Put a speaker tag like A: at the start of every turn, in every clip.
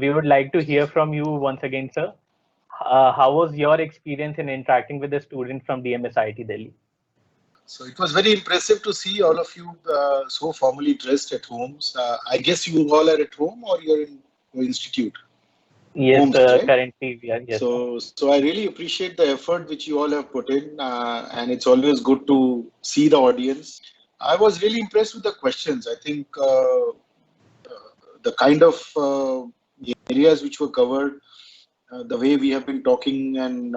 A: we would like to hear from you once again, sir. How was your experience in interacting with the students from DMSIT Delhi?
B: So it was very impressive to see all of you so formally dressed at homes. I guess you all are at home or you're in your institute.
A: Yes,
B: Homes, right?
A: currently we are, yes, sir.
B: So I really appreciate the effort which you all have put in, and it's always good to see the audience. I was really impressed with the questions. I think the kind of areas which were covered, the way we have been talking, and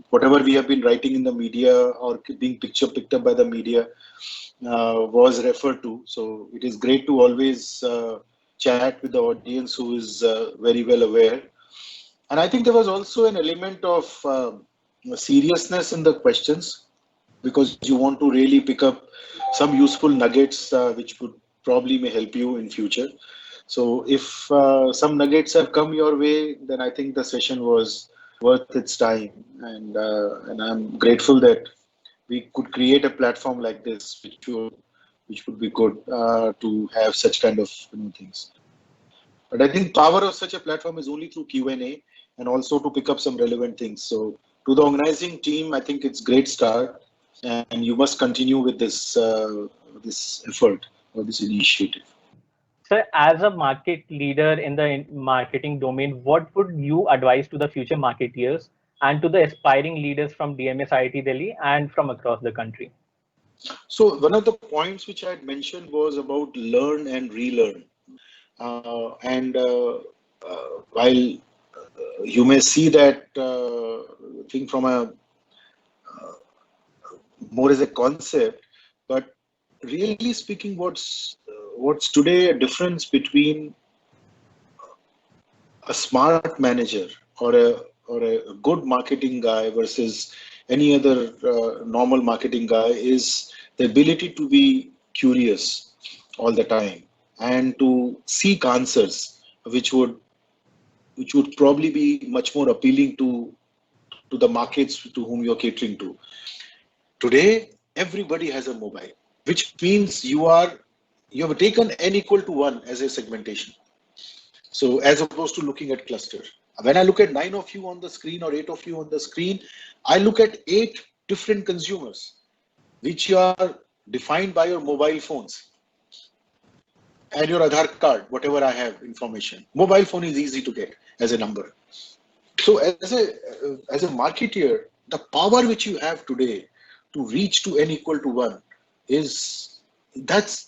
B: whatever we have been writing in the media or being picked up by the media was referred to. So it is great to always chat with the audience who is very well aware. And I think there was also an element of seriousness in the questions, because you want to really pick up some useful nuggets which would probably may help you in future. So if some nuggets have come your way, then I think the session was worth its time, and I'm grateful that we could create a platform like this, which would be good to have such kind of things. But I think power of such a platform is only through Q&A and also to pick up some relevant things. So to the organizing team, I think it's great start, and you must continue with this effort or this initiative.
A: Sir, as a market leader in the marketing domain, what would you advise to the future marketeers and to the aspiring leaders from DMSIT Delhi and from across the country?
B: So one of the points which I had mentioned was about learn and relearn. And while you may see that thing from a more as a concept, but really speaking, what's today a difference between a smart manager or a good marketing guy versus any other normal marketing guy is the ability to be curious all the time and to seek answers which would probably be much more appealing to the markets to whom you're catering to. Today, everybody has a mobile, which means you have taken n equal to 1 as a segmentation. So as opposed to looking at cluster. When I look at 9 of you on the screen or 8 of you on the screen, I look at 8 different consumers, which are defined by your mobile phones and your Aadhaar card, whatever I have information. Mobile phone is easy to get as a number. So as a marketeer, the power which you have today to reach to n equal to 1 is that's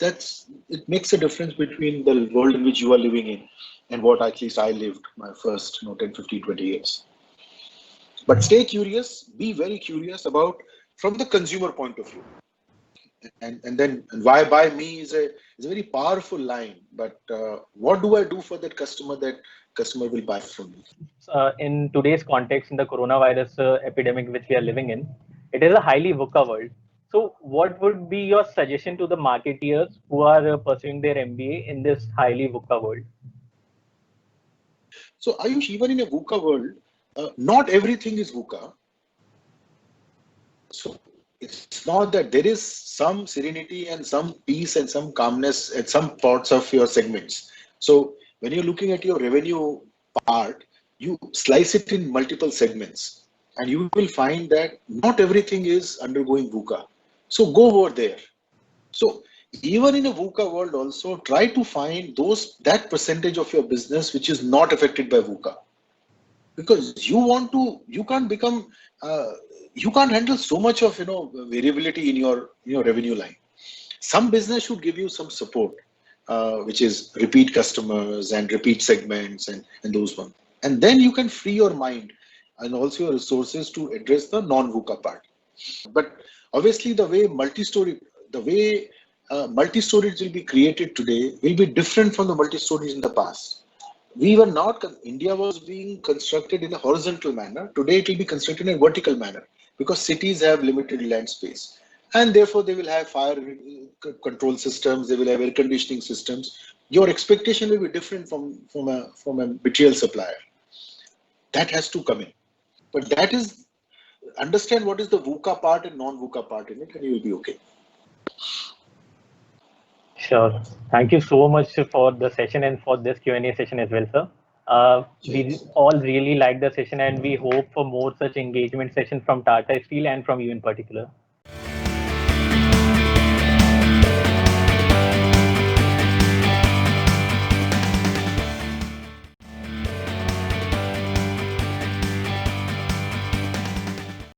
B: it makes a difference between the world in which you are living in and what at least I lived my first 10, 15, 20 years. But stay curious, be very curious about from the consumer point of view. And then why buy me is a very powerful line. But what do I do for that customer will buy from me?
A: In today's context, in the coronavirus epidemic which we are living in, it is a highly VUCA world. So, what would be your suggestion to the marketeers who are pursuing their MBA in this highly VUCA world?
B: So Ayush, even in a VUCA world, not everything is VUCA. So it's not that there is some serenity and some peace and some calmness at some parts of your segments. So when you're looking at your revenue part, you slice it in multiple segments and you will find that not everything is undergoing VUCA. So go over there. So even in a VUCA world also try to find that percentage of your business which is not affected by VUCA, because you can't become you can't handle so much of variability in your revenue line. Some business should give you some support, which is repeat customers and repeat segments and those ones, and then you can free your mind and also your resources to address the non-VUCA part. But obviously the way multi-storage will be created today will be different from the multi-storage in the past. India was being constructed in a horizontal manner. Today it will be constructed in a vertical manner because cities have limited land space. And therefore they will have fire control systems, they will have air conditioning systems. Your expectation will be different from a material supplier. That has to come in. But understand what is the VUCA part and non-VUCA part in it, and you will be okay.
A: Sure. Thank you so much for the session and for this Q&A session as well, sir. We
B: Yes.
A: all really like the session, and we hope for more such engagement sessions from Tata Steel and from you in particular.